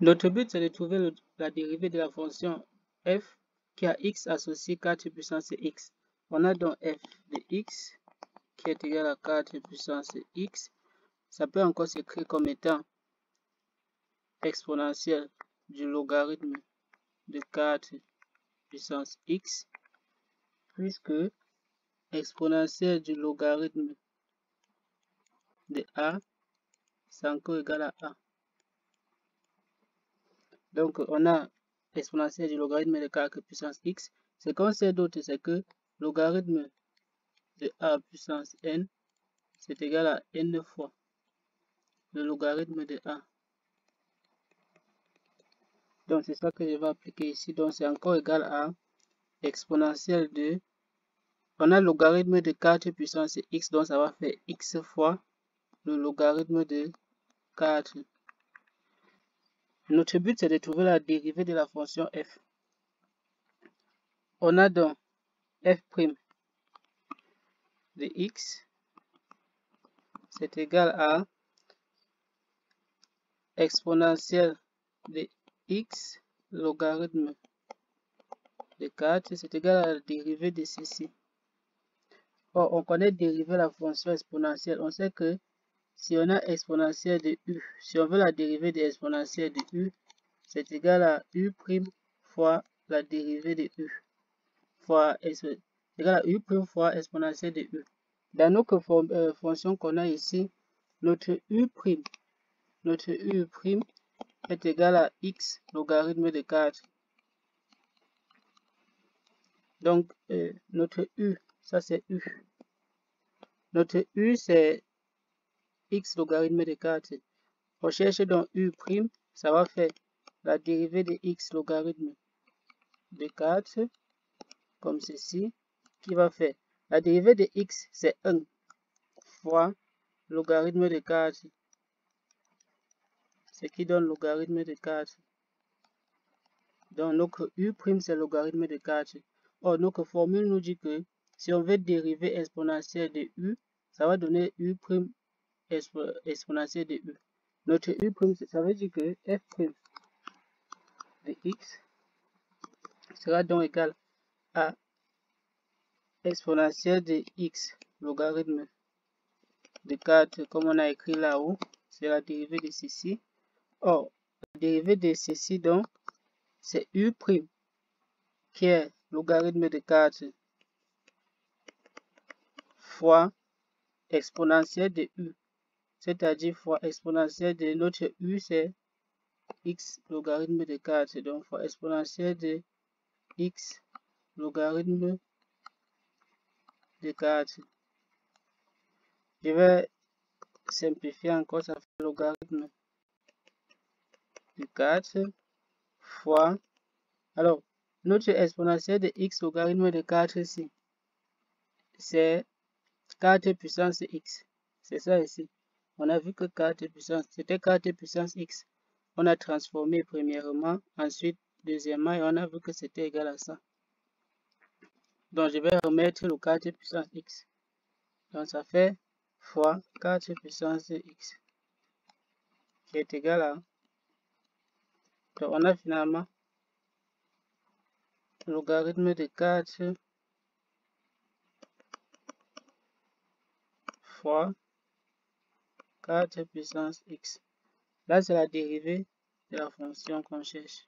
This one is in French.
Notre but, c'est de trouver la dérivée de la fonction f qui a x associé 4 puissance x. On a donc f de x qui est égal à 4 puissance x. Ça peut encore s'écrire comme étant exponentielle du logarithme de 4 puissance x, puisque exponentielle du logarithme de a, c'est encore égal à a. Donc, on a exponentielle du logarithme de 4 puissance x. Ce qu'on sait d'autre, c'est que logarithme de a puissance n, c'est égal à n fois le logarithme de a. Donc, c'est ça que je vais appliquer ici. Donc, c'est encore égal à exponentielle de... On a le logarithme de 4 puissance x, donc ça va faire x fois le logarithme de 4. Notre but, c'est de trouver la dérivée de la fonction f. On a donc f' de x, c'est égal à exponentielle de x logarithme de 4, c'est égal à la dérivée de ceci. Or, on connaît dériver la fonction exponentielle. On sait que si on a exponentielle de u, si on veut la dérivée de exponentielle de u, c'est égal à u' fois la dérivée de u, fois égal à u' fois exponentielle de u. Dans notre fonction qu'on a ici, notre u' est égal à x logarithme de 4. Donc, notre u, ça c'est u. Notre u, c'est x logarithme de 4. On cherche donc u', ça va faire la dérivée de x logarithme de 4, comme ceci, qui va faire la dérivée de x, c'est 1 fois logarithme de 4, ce qui donne logarithme de 4. Donc, notre u', c'est logarithme de 4. Or, notre formule nous dit que si on veut dériver exponentielle de u, ça va donner u' exponentielle de u. Notre u', ça veut dire que f' de x sera donc égal à exponentielle de x logarithme de 4, comme on a écrit là-haut, c'est la dérivée de ceci. Or, la dérivée de ceci, donc, c'est u' qui est logarithme de 4 fois exponentielle de u, c'est-à-dire fois exponentielle de notre u, c'est x logarithme de 4, donc fois exponentielle de x logarithme de 4. Je vais simplifier encore, ça fait logarithme de 4 fois, alors, notre exponentielle de x logarithme de 4 ici, c'est 4 puissance x. C'est ça ici. On a vu que 4 puissance, c'était 4 puissance x. On a transformé premièrement, ensuite deuxièmement, et on a vu que c'était égal à ça. Donc, je vais remettre le 4 puissance x. Donc, ça fait fois 4 puissance x, qui est égal à... Donc, on a finalement logarithme de 4 fois 4 puissance x. Là, c'est la dérivée de la fonction qu'on cherche.